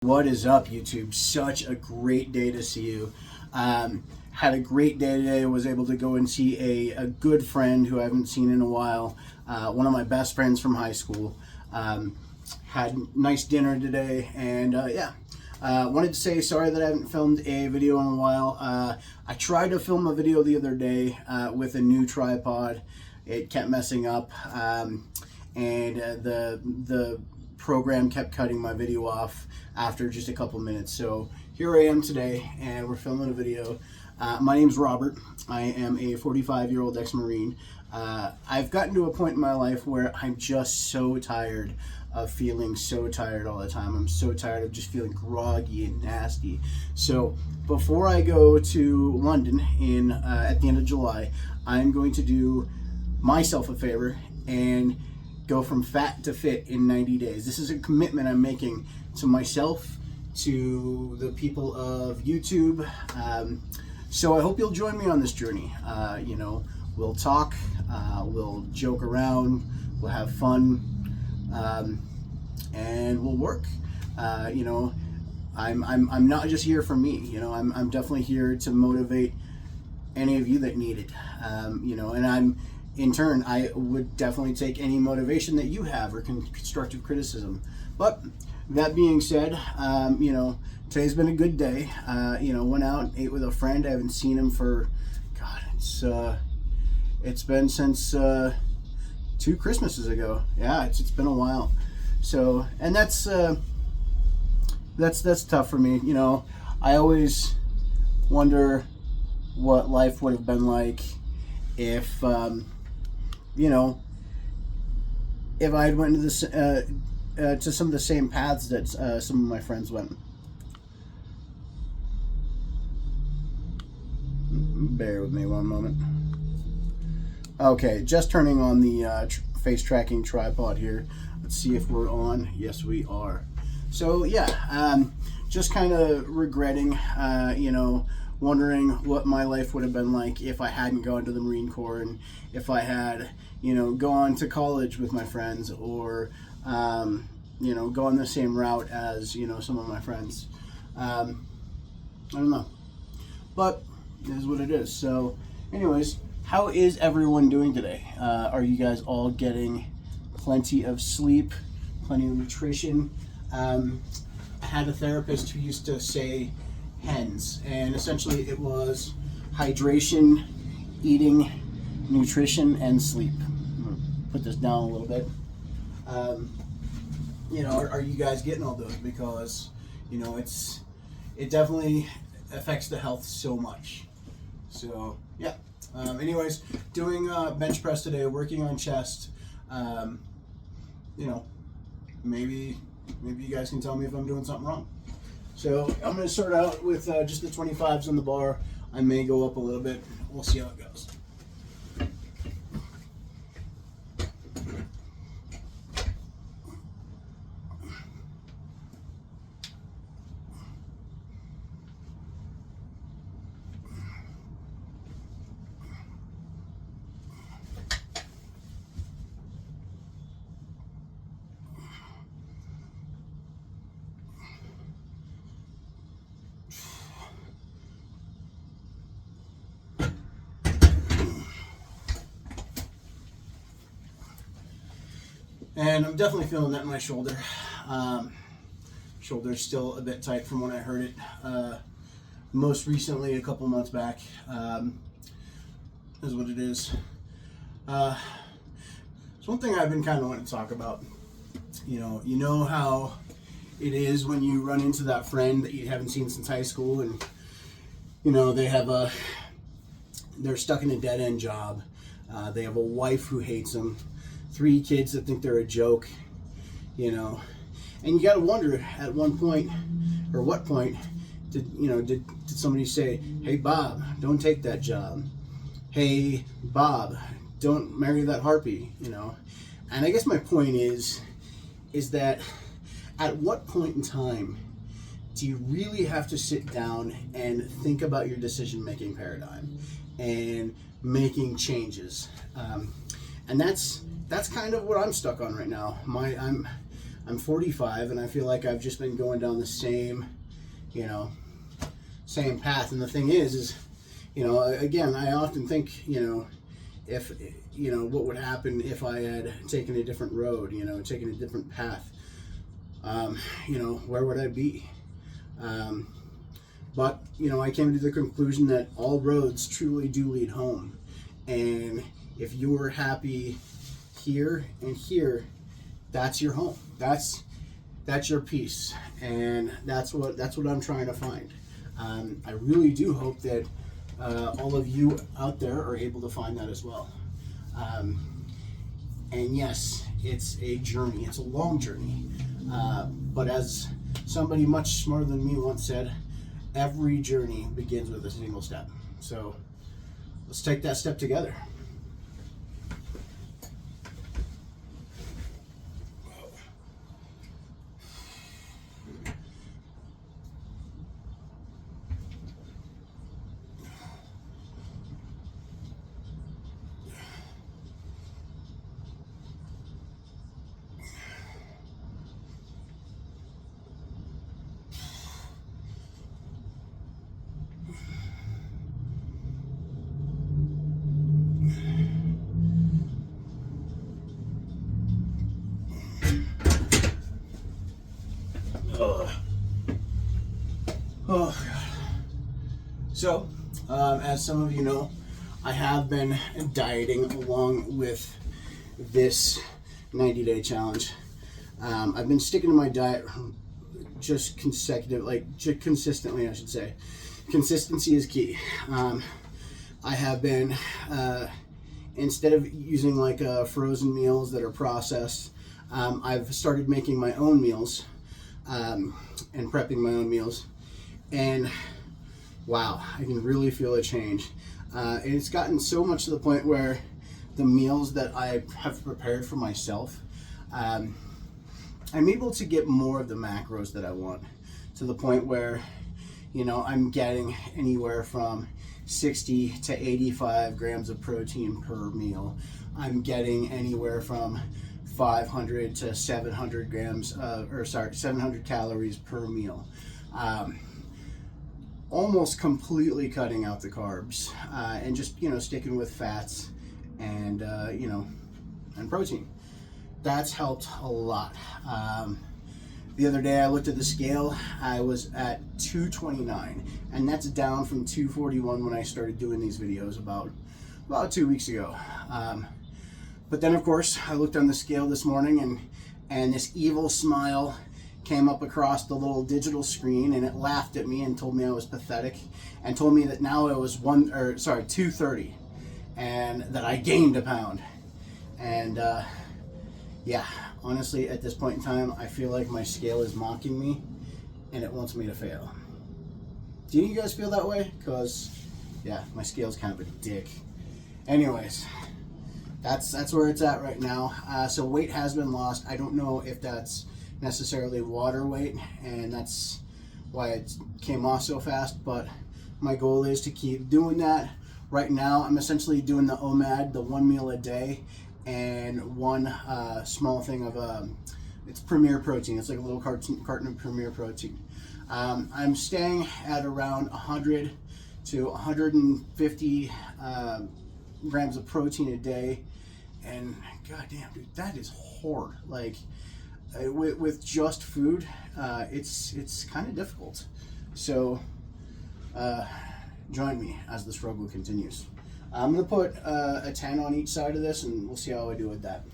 What is up, YouTube? Such a great day to see you. Had a great day today. Was able to go and see a good friend who I haven't seen in a while. One of my best friends from high school. Had nice dinner today, and wanted to say sorry that I haven't filmed a video in a while. I tried to film a video the other day with a new tripod. It kept messing up, and the program kept cutting my video off after just a couple minutes. So here I am today, and we're filming a video. My name's Robert. I am a 45-year-old ex-Marine. I've gotten to a point in my life where I'm just so tired of feeling so tired all the time. I'm so tired of just feeling groggy and nasty. So before I go to London at the end of July, I'm going to do myself a favor and go from fat to fit in 90 days. This is a commitment I'm making to myself, to the people of YouTube. So I hope you'll join me on this journey. We'll talk, we'll joke around, we'll have fun, and we'll work. I'm not just here for me. I'm definitely here to motivate any of you that need it. And in turn, I would definitely take any motivation that you have or constructive criticism. But that being said, today's been a good day. Went out, ate with a friend. I haven't seen him for, God, it's been since 2 Christmases ago. Yeah, it's been a while. So, and that's tough for me. I always wonder what life would have been like if if I had went to this to some of the same paths that some of my friends went. Bear with me one moment. Okay, just turning on the face tracking tripod here. Let's see if we're on. Yes, we are. So yeah, just kind of regretting, wondering what my life would have been like if I hadn't gone to the Marine Corps, and if I had, gone to college with my friends, or, gone the same route as, some of my friends. I don't know. But it is what it is. So anyways, how is everyone doing today? Are you guys all getting plenty of sleep, plenty of nutrition? I had a therapist who used to say HENS, and essentially it was hydration, eating, nutrition, and sleep. I'm gonna put this down a little bit. Are you guys getting all those? Because it definitely affects the health so much. So yeah. Anyways, doing bench press today, working on chest. Maybe you guys can tell me if I'm doing something wrong. So I'm going to start out with just the 25s on the bar. I may go up a little bit. We'll see how it goes. And I'm definitely feeling that in my shoulder. Shoulder's still a bit tight from when I heard it most recently, a couple months back. Is what it is. It's one thing I've been kind of wanting to talk about. You know how it is when you run into that friend that you haven't seen since high school, and they're stuck in a dead-end job. They have a wife who hates them, 3 kids that think they're a joke, and you got to wonder at one point, or what point did somebody say, "Hey Bob, don't take that job. Hey Bob, don't marry that harpy," And I guess my point is that at what point in time do you really have to sit down and think about your decision-making paradigm and making changes? And that's kind of what I'm stuck on right now. I'm 45 and I feel like I've just been going down the same, same path. And the thing is, again, I often think, if, what would happen if I had taken a different road, taken a different path, where would I be? But, I came to the conclusion that all roads truly do lead home. And if you're happy here and here, that's your home. That's your peace. And that's what I'm trying to find. I really do hope that all of you out there are able to find that as well. And yes, it's a journey. It's a long journey. But as somebody much smarter than me once said, every journey begins with a single step. So let's take that step together. Oh, God. So, as some of you know, I have been dieting along with this 90-day challenge. I've been sticking to my diet just consistently, I should say. Consistency is key. I have been, instead of using frozen meals that are processed, I've started making my own meals and prepping my own meals. And wow, I can really feel a change. And it's gotten so much to the point where the meals that I have prepared for myself, I'm able to get more of the macros that I want, to the point where, I'm getting anywhere from 60 to 85 grams of protein per meal. I'm getting anywhere from 500 to 700 700 calories per meal. Almost completely cutting out the carbs and just sticking with fats and and protein. That's helped a lot. The other day I looked at the scale. I was at 229, and that's down from 241 when I started doing these videos about 2 weeks ago. But then of course I looked on the scale this morning, and this evil smile came up across the little digital screen, and it laughed at me and told me I was pathetic, and told me that now it was 230, and that I gained a pound. And yeah, honestly, at this point in time, I feel like my scale is mocking me, and it wants me to fail. Do you guys feel that way? Because yeah, my scale's kind of a dick. Anyways, that's where it's at right now. So weight has been lost. I don't know if that's necessarily water weight, and that's why it came off so fast, but my goal is to keep doing that. Right now I'm essentially doing the OMAD, the 1 meal a day, and one small thing of it's Premier Protein. It's like a little carton of Premier Protein. I'm staying at around 100 to 150 grams of protein a day, and goddamn, dude, that is hard. With just food, it's kind of difficult. So join me as the struggle continues. I'm gonna put a 10 on each side of this, and we'll see how I do with that.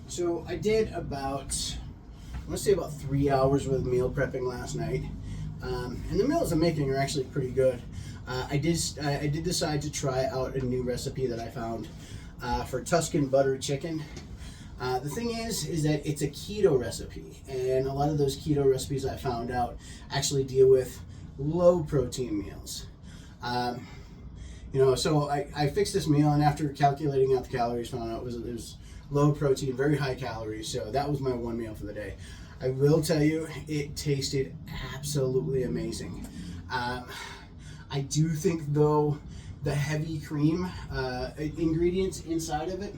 So I did about 3 hours worth of meal prepping last night. And the meals I'm making are actually pretty good. I did decide to try out a new recipe that I found for Tuscan butter chicken. The thing is that it's a keto recipe, and a lot of those keto recipes I found out actually deal with low protein meals. So I fixed this meal, and after calculating out the calories, found out it was low protein, very high calories. So that was my one meal for the day. I will tell you, it tasted absolutely amazing. I do think, though, the heavy cream ingredients inside of it,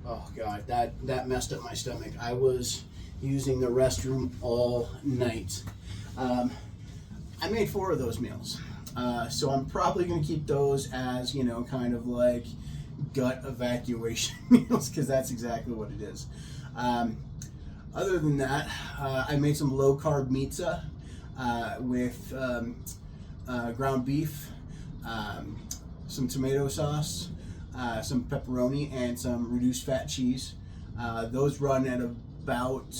oh God, that messed up my stomach. I was using the restroom all night. I made 4 of those meals. So I'm probably going to keep those as, kind of like gut evacuation meals, because that's exactly what it is. Other than that, I made some low carb pizza with ground beef, some tomato sauce, some pepperoni, and some reduced fat cheese. Those run at about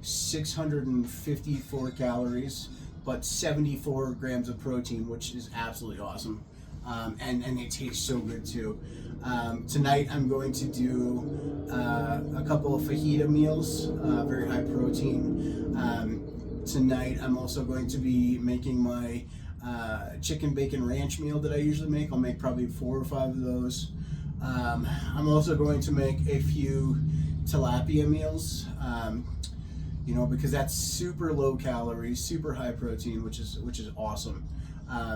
654 calories, but 74 grams of protein, which is absolutely awesome. And they taste so good too. Tonight I'm going to do a couple of fajita meals, very high protein. Tonight I'm also going to be making my chicken bacon ranch meal that I usually make. I'll make probably 4 or 5 of those. I'm also going to make a few tilapia meals, because that's super low calories, super high protein, which is awesome.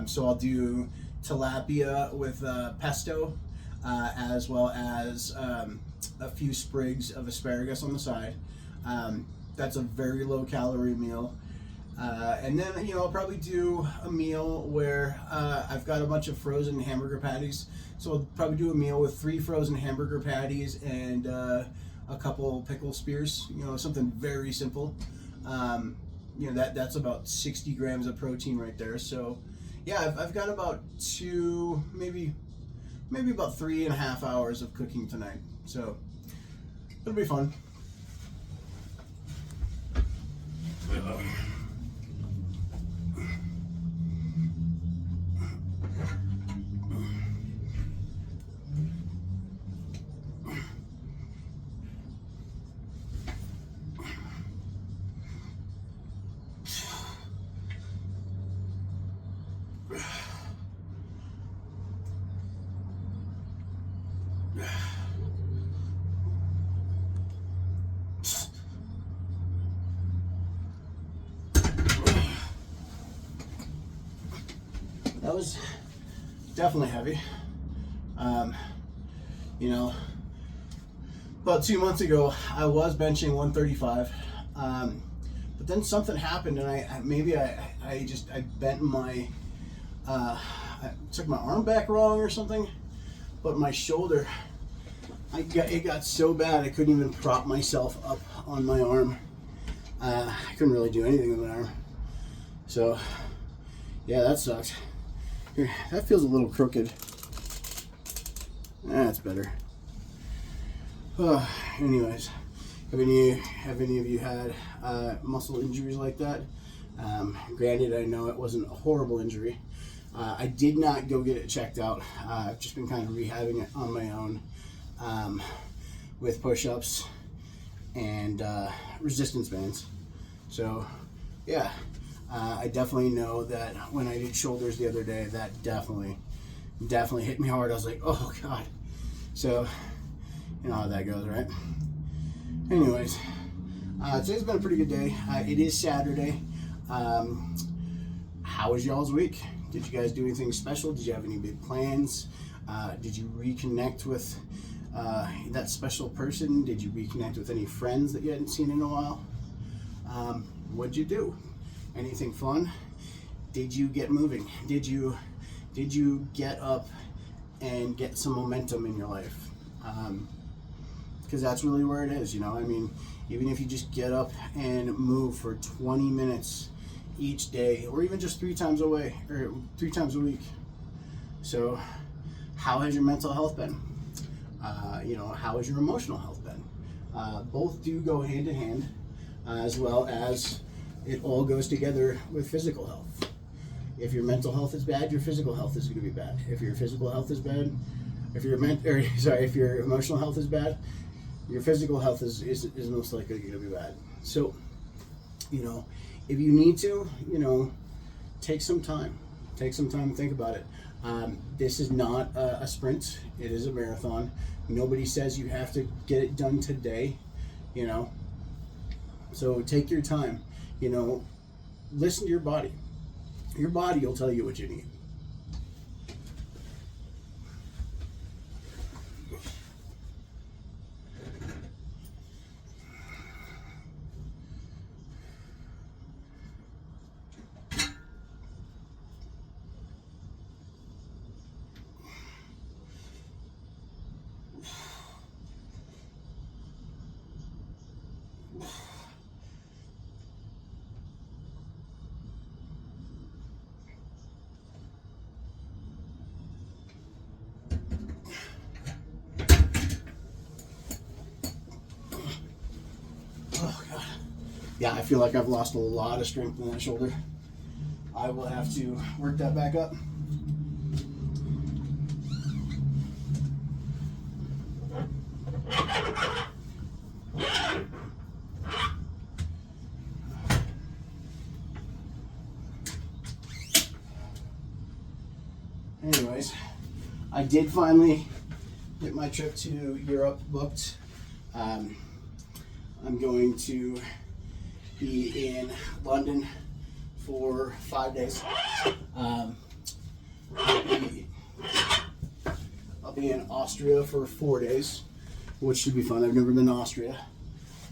So I'll do tilapia with pesto, as well as a few sprigs of asparagus on the side. That's a very low calorie meal. And then, I'll probably do a meal where I've got a bunch of frozen hamburger patties. So I'll probably do a meal with 3 frozen hamburger patties and a couple pickle spears, something very simple. That's about 60 grams of protein right there. So yeah, I've got about 2, maybe about 3.5 hours of cooking tonight. So it'll be fun. That was definitely heavy. About 2 months ago, I was benching 135, but then something happened, and I bent my, I took my arm back wrong or something, but my shoulder, it got so bad I couldn't even prop myself up on my arm. I couldn't really do anything with my arm. So, yeah, that sucks. Here, that feels a little crooked. That's better. Anyways, have any of you had muscle injuries like that? Granted, I know it wasn't a horrible injury. I did not go get it checked out. I've just been kind of rehabbing it on my own with push-ups and resistance bands. So, yeah. I definitely know that when I did shoulders the other day, that definitely hit me hard. I was like, oh God. So, you know how that goes, right? Anyways, today's been a pretty good day. It is Saturday. How was y'all's week? Did you guys do anything special? Did you have any big plans? Did you reconnect with that special person? Did you reconnect with any friends that you hadn't seen in a while? What'd you do? Anything fun? Did you get moving? Did you get up and get some momentum in your life? Because that's really where it is, I mean, even if you just get up and move for 20 minutes each day, or even just 3 times a week. So how has your mental health been? How has your emotional health been? Both do go hand in hand, as well as it all goes together with physical health. If your mental health is bad, your physical health is going to be bad. If your physical health is bad, if your if your emotional health is bad, your physical health is most likely going to be bad. So, you know, if you need to, you know, take some time to think about it. This is not a sprint. It is a marathon. Nobody says you have to get it done today, you know. So take your time, you know, listen to your body. Your body will tell you what you need. Oh God. Yeah, I feel like I've lost a lot of strength in that shoulder. I will have to work that back up. Anyways, I did finally get my trip to Europe booked. I'm going to be in London for 5 days. I'll be in Austria for 4 days, which should be fun. I've never been to Austria.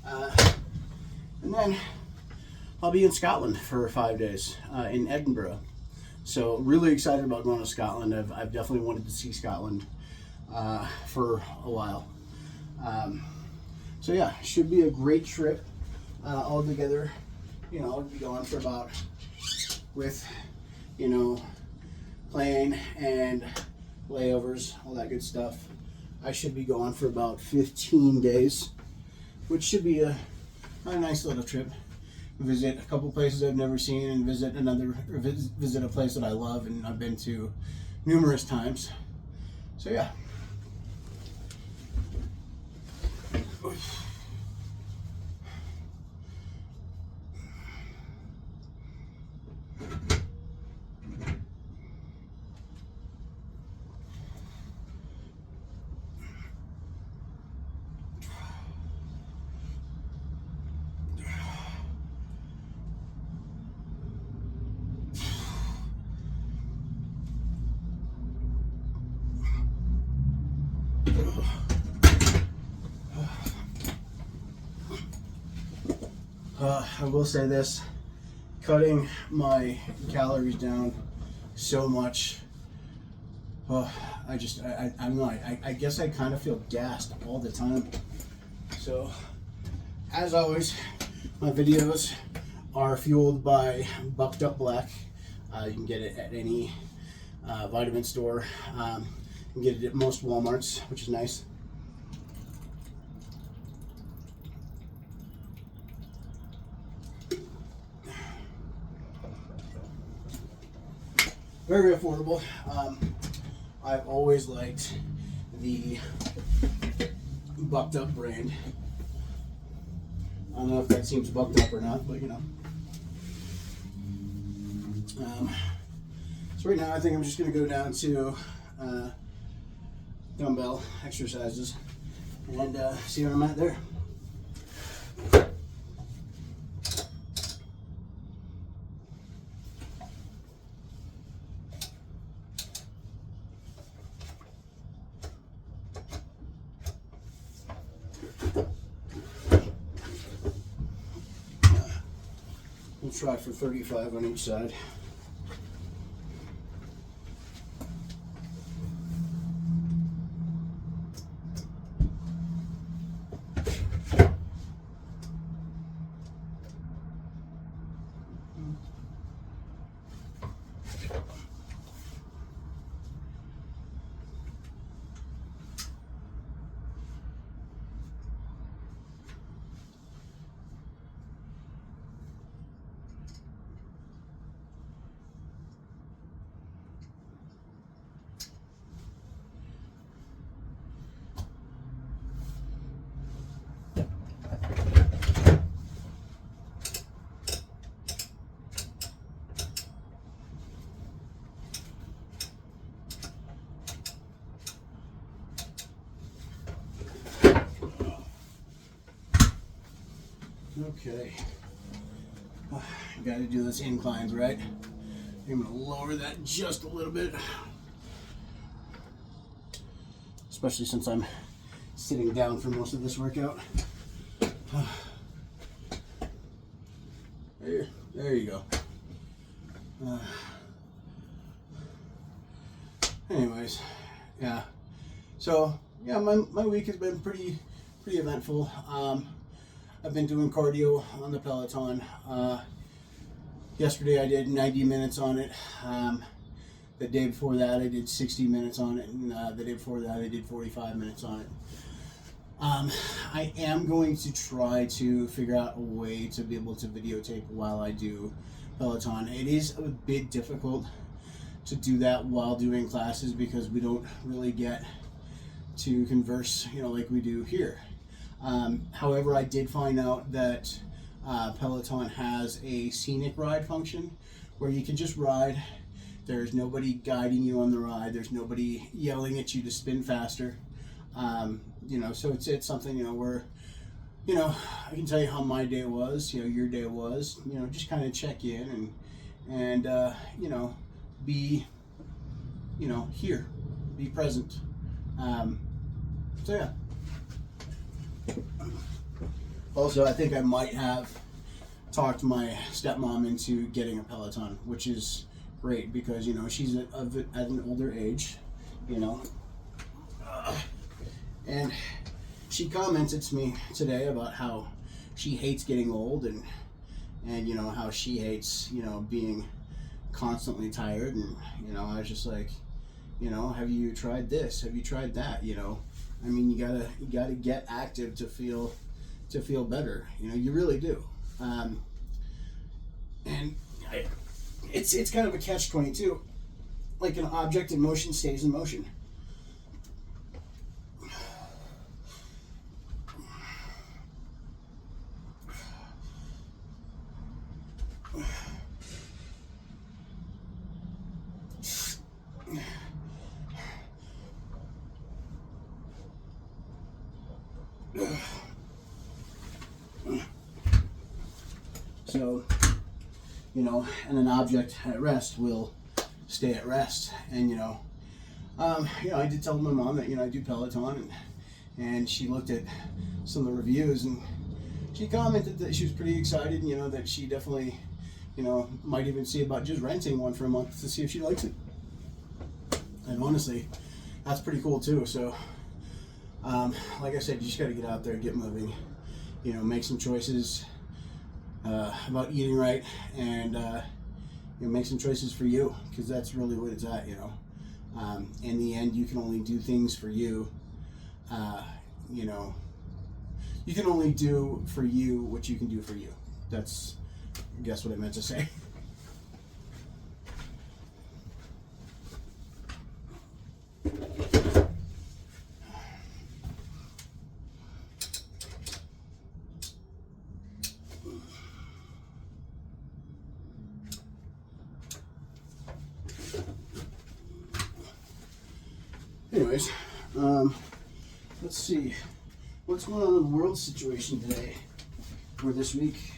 And then I'll be in Scotland for 5 days in Edinburgh. So really excited about going to Scotland. I've definitely wanted to see Scotland for a while. So yeah, should be a great trip all together. You know, I'll be gone for about, with, you know, plane and layovers, all that good stuff. I should be gone for about 15 days, which should be a nice little trip. Visit a couple places I've never seen and visit a place that I love and I've been to numerous times. So yeah. I will say this, cutting my calories down so much, I guess I kind of feel gassed all the time. So, as always, my videos are fueled by Bucked Up Black. You can get it at any vitamin store. You can get it at most Walmarts, which is nice. Very affordable. I've always liked the Bucked Up brand. I don't know if that seems bucked up or not, but you know. So right now I think I'm just going to go down to dumbbell exercises and see where I'm at there. We'll try for 35 on each side. Okay. Got to do this inclines, right? I'm going to lower that just a little bit. Especially since I'm sitting down for most of this workout. There you go. Anyways, yeah. So yeah, my week has been pretty eventful. I've been doing cardio on the Peloton. Yesterday I did 90 minutes on it. The day before that I did 60 minutes on it, and the day before that I did 45 minutes on it. I am going to try to figure out a way to be able to videotape while I do Peloton. It is a bit difficult to do that while doing classes because we don't really get to converse, like we do here. However, I did find out that Peloton has a scenic ride function where you can just ride. There's nobody guiding you on the ride. There's nobody yelling at you to spin faster. So it's something, where, I can tell you how my day was, your day was, just kind of check in and be, here, be present. So yeah. Also, I think I might have talked my stepmom into getting a Peloton, which is great because, she's at an older age, and she commented to me today about how she hates getting old and how she hates, being constantly tired. And, I was just like, have you tried this? Have you tried that? I mean, you gotta get active to feel better. You really do. It's kind of a catch-22. Like an object in motion stays in motion. So, and an object at rest will stay at rest. And, I did tell my mom that, I do Peloton, and she looked at some of the reviews, and she commented that she was pretty excited, that she definitely, might even see about just renting one for a month to see if she likes it. And honestly, that's pretty cool too. So, like I said, you just got to get out there, get moving, make some choices about eating right, and make some choices for you, because that's really what it's at. In the end, you can only do things for you. You can only do for you what you can do for you. That's, I guess, what I meant to say. Anyways, let's see what's going on in the world situation today or this week.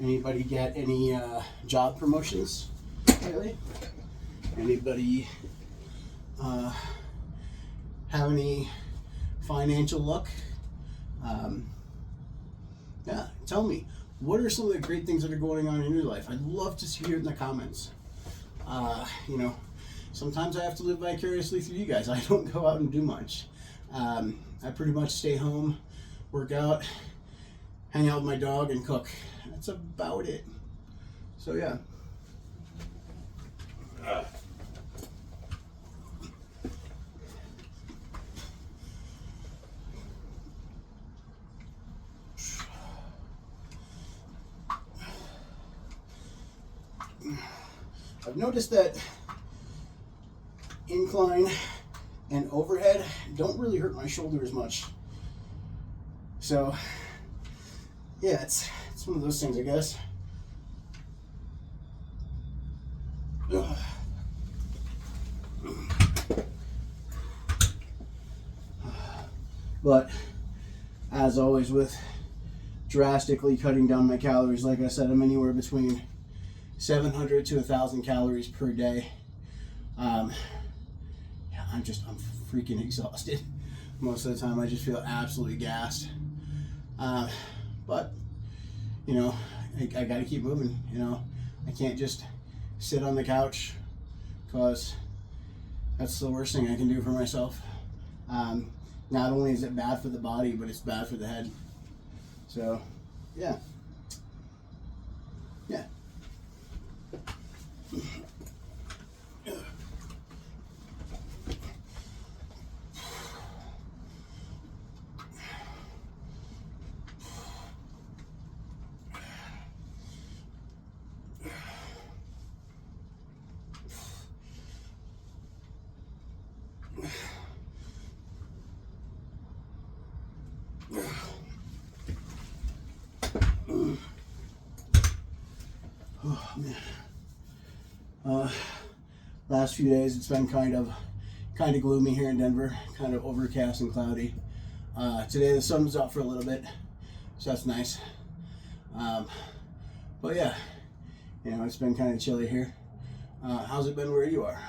Anybody get any job promotions lately? Anybody have any financial luck? Yeah, tell me, what are some of the great things that are going on in your life? I'd love to hear it in the comments. Sometimes I have to live vicariously through you guys. I don't go out and do much. I pretty much stay home, work out, hang out with my dog, and cook. That's about it. So yeah. I've noticed that incline and overhead don't really hurt my shoulder as much. So yeah, it's one of those things, I guess. Ugh. But as always with drastically cutting down my calories, like I said, I'm anywhere between 700 to 1,000 calories per day. Yeah, I'm freaking exhausted most of the time. I just feel absolutely gassed. But you know, I got to keep moving. You know, I can't just sit on the couch, because that's the worst thing I can do for myself. Not only is it bad for the body, but it's bad for the head. So, yeah. Yeah. Oh man. Last few days it's been kind of gloomy here in Denver, kind of overcast and cloudy. Today the sun was out for a little bit, so that's nice. But yeah, you know, it's been kind of chilly here. How's it been where you are?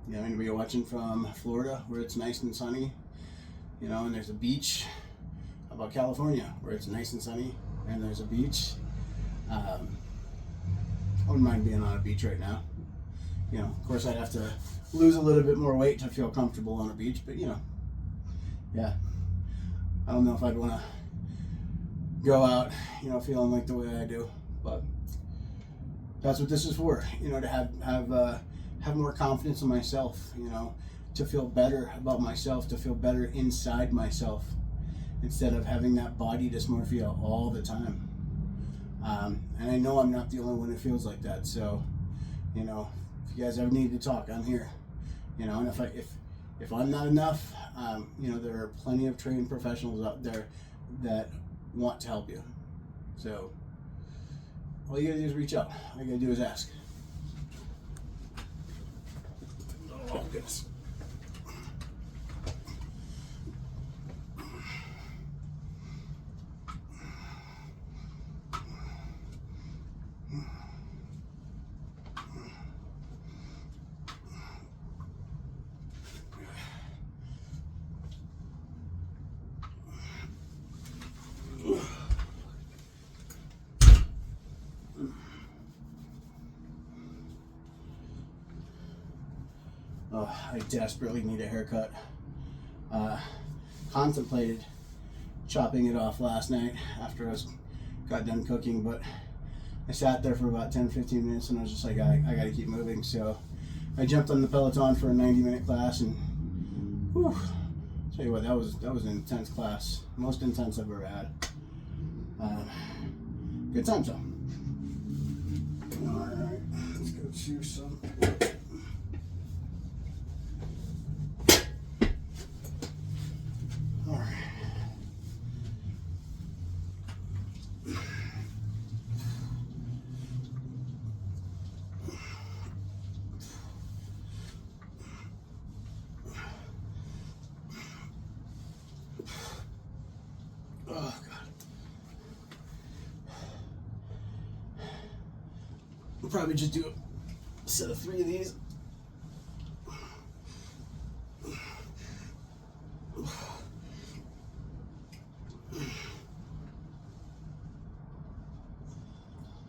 You know, anybody watching from Florida where it's nice and sunny, you know, and there's a beach? How about California where it's nice and sunny and there's a beach? I wouldn't mind being on a beach right now. You know, of course I'd have to lose a little bit more weight to feel comfortable on a beach, but you know, yeah. I don't know if I'd want to go out, you know, feeling like the way I do, but that's what this is for, you know, to have more confidence in myself, you know, to feel better about myself, to feel better inside myself, instead of having that body dysmorphia all the time. And I know I'm not the only one who feels like that. So, you know, if you guys ever need to talk, I'm here. You know, and if I'm not enough, you know, there are plenty of trained professionals out there that want to help you. So, all you gotta do is reach out. All you gotta do is ask. Oh goodness. Oh, I desperately need a haircut. Contemplated chopping it off last night after I got done cooking, but I sat there for about 10-15 minutes and I was just like, I gotta keep moving. So I jumped on the Peloton for a 90-minute class, and whew, tell you what, that was an intense class, most intense I've ever had. Good times though. All right, let's go chew some. All right. Oh God. We'll probably just do a set of 3 of these.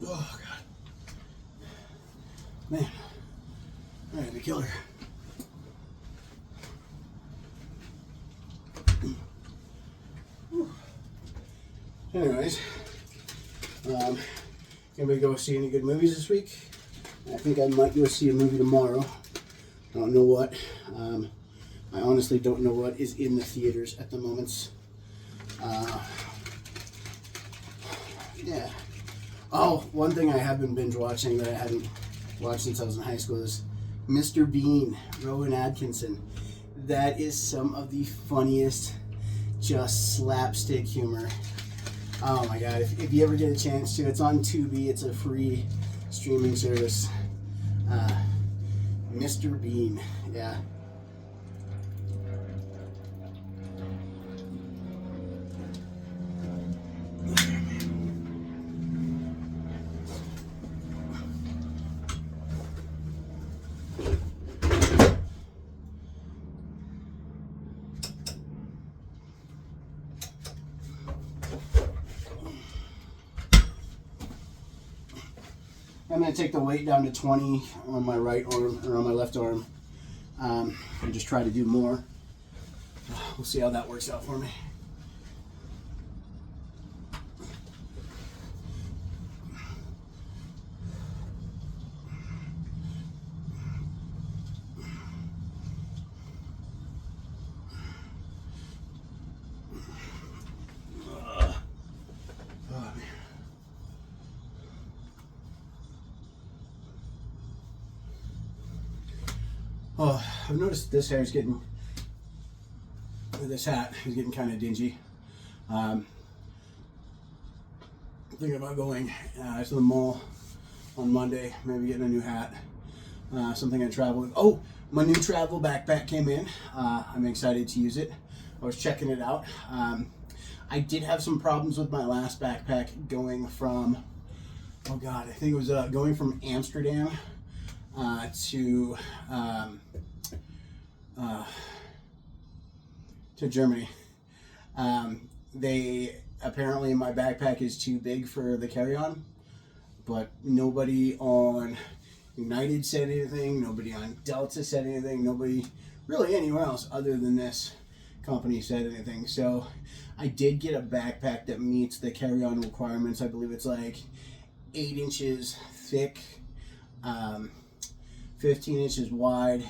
Oh God. Man. Alright, the killer. Anyways, anybody go see any good movies this week? I think I might go see a movie tomorrow. I don't know what. I honestly don't know what is in the theaters at the moment. Yeah. Oh, one thing I have been binge watching that I hadn't watched since I was in high school is Mr. Bean, Rowan Atkinson. That is some of the funniest, just slapstick humor Oh my god, if you ever get a chance to, it's on Tubi. It's a free streaming service. Mr. Bean, yeah. I'm going to take the weight down to 20 on my right arm, or on my left arm, and just try to do more. We'll see how that works out for me. Oh, I've noticed this hair is getting, this hat is getting kind of dingy. I'm thinking about going to the mall on Monday, maybe getting a new hat, something I travel with. Oh, my new travel backpack came in. I'm excited to use it. I was checking it out. I did have some problems with my last backpack going from, oh God, I think it was going from Amsterdam to Germany. They apparently, my backpack is too big for the carry-on, but nobody on United said anything, nobody on Delta said anything, nobody really anywhere else other than this company said anything. So I did get a backpack that meets the carry-on requirements. I believe it's like 8 inches thick, 15 inches wide,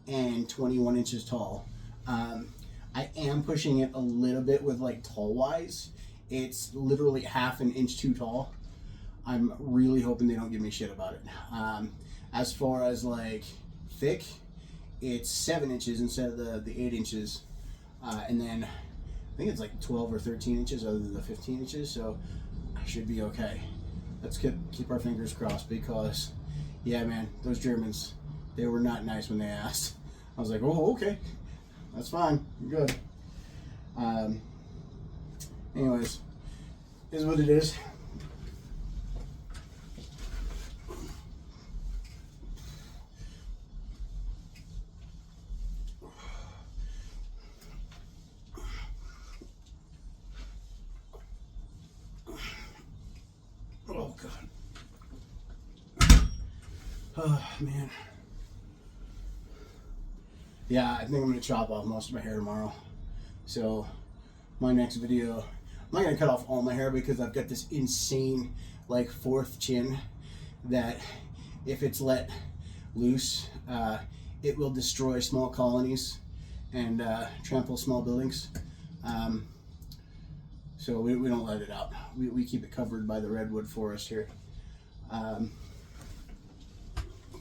and 21 inches tall. I am pushing it a little bit with like tall wise. It's literally half an inch too tall. I'm really hoping they don't give me shit about it. As far as like thick, it's 7 inches instead of the 8 inches. And then I think it's like 12 or 13 inches other than the 15 inches. So I should be okay. Let's keep our fingers crossed, because yeah, man, those Germans, they were not nice when they asked. I was like, oh, okay, that's fine, you're good. Anyways, is what it is. Oh God. Oh man. Yeah, I think I'm gonna chop off most of my hair tomorrow. So my next video, I'm not gonna cut off all my hair because I've got this insane like fourth chin that if it's let loose, it will destroy small colonies and trample small buildings. So we don't let it out. We keep it covered by the redwood forest here.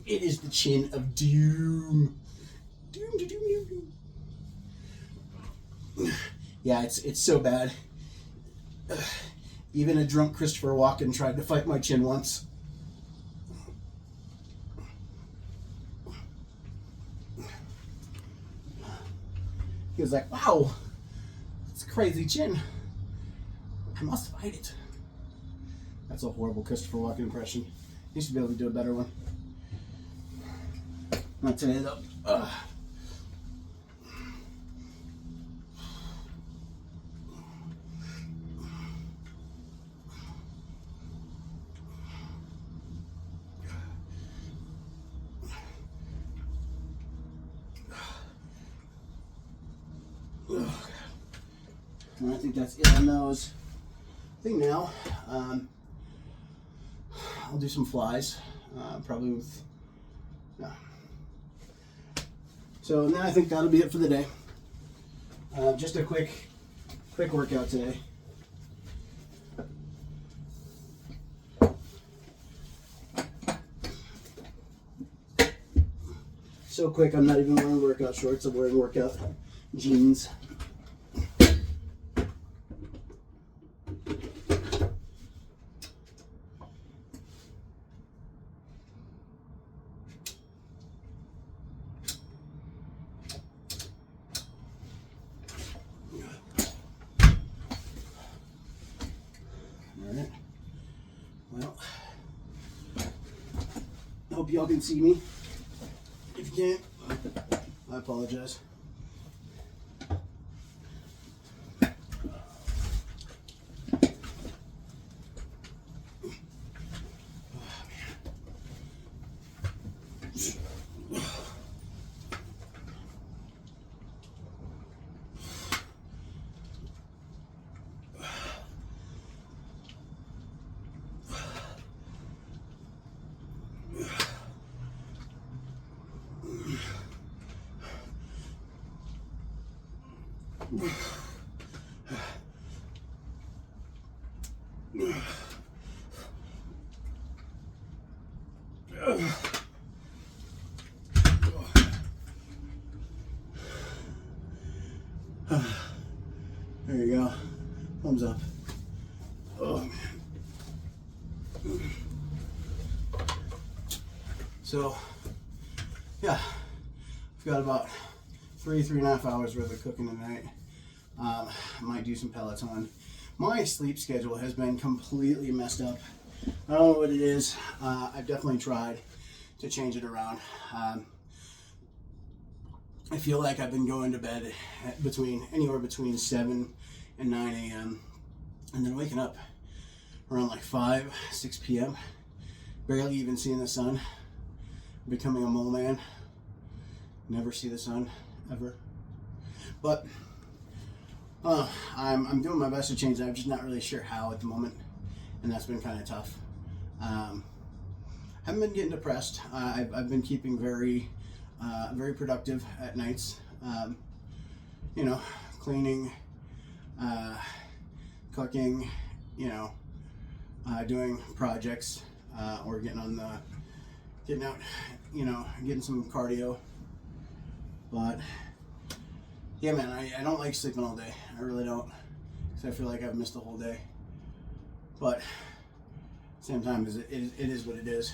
It is the chin of doom. Doom, doom, doom, doom. Yeah, it's so bad. Even a drunk Christopher Walken tried to fight my chin once. He was like, wow, it's a crazy chin. I must fight it. That's a horrible Christopher Walken impression. You should be able to do a better one. Not today though. I think that's it on those. I think now I'll do some flies, probably with. So now I think that'll be it for the day. Just a quick workout today. So quick, I'm not even wearing workout shorts. I'm wearing workout jeans. hope y'all can see me. If you can't, I apologize. There you go. Thumbs up. Oh man. So yeah, I've got about 3.5 hours worth of cooking tonight. I might do some pellets on. My sleep schedule has been completely messed up. I don't know what it is. I've definitely tried to change it around. I feel like I've been going to bed at anywhere between 7 and 9 a.m. and then waking up around like 5, 6 p.m. Barely even seeing the sun. Becoming a mole man. Never see the sun ever. But I'm doing my best to change that. I'm just not really sure how at the moment, and that's been kind of tough. Haven't been getting depressed. I've been keeping very productive at nights. You know, cleaning, cooking, you know, doing projects, or getting out, you know, getting some cardio. But yeah, man, I don't like sleeping all day. I really don't, because I feel like I've missed the whole day. But at the same time, it is what it is.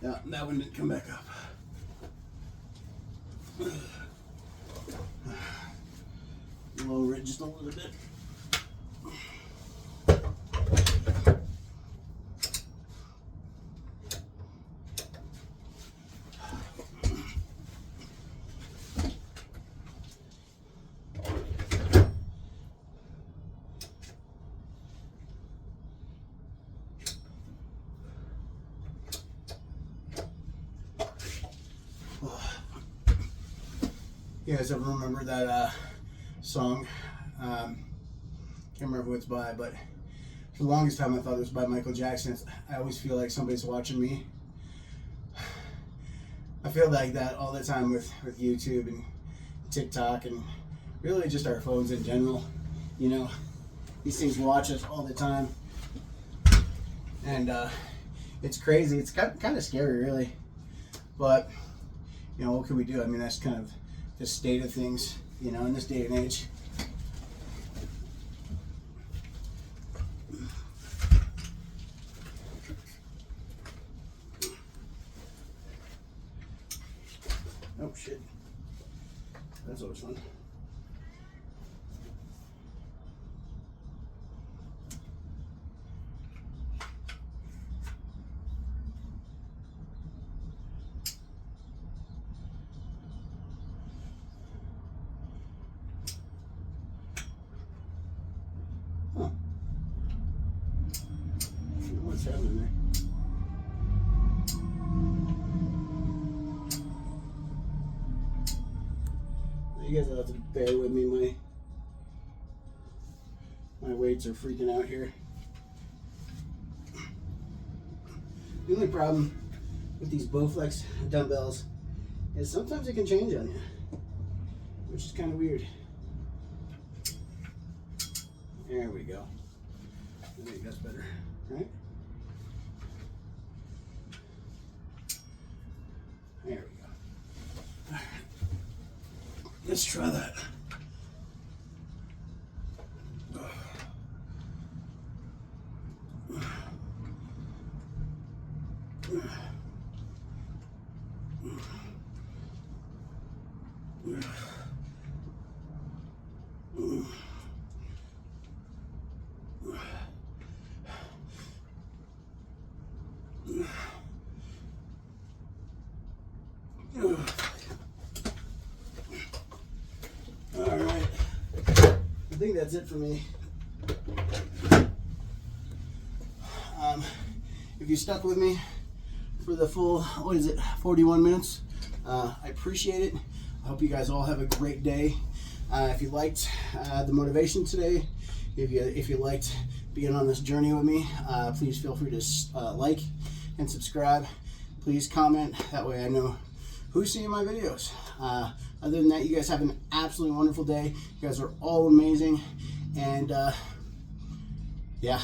Yeah, that one didn't come back up. Lower it just a little bit. You guys ever remember that song? Can't remember who it's by, but for the longest time I thought it was by Michael Jackson. I always feel like somebody's watching me. I feel like that all the time with YouTube and TikTok and really just our phones in general. You know, these things watch us all the time. And it's crazy. It's kind of scary, really. But, you know, what can we do? I mean, that's kind of the state of things, you know, in this day and age. Oh shit, that's always fun. Huh. What's happening there? You guys will have to bear with me. My weights are freaking out here. The only problem with these Bowflex dumbbells is sometimes it can change on you, which which is kind of weird. There we go. I think that's better, right? There we go. All right. Let's try that. All right, I think that's it for me. If you stuck with me for the full, 41 minutes, I appreciate it. I hope you guys all have a great day. If you liked the motivation today, if you liked being on this journey with me, please feel free to like and subscribe. Please comment, that way I know who's seeing my videos. Other than that, you guys have an absolutely wonderful day. You guys are all amazing, and yeah.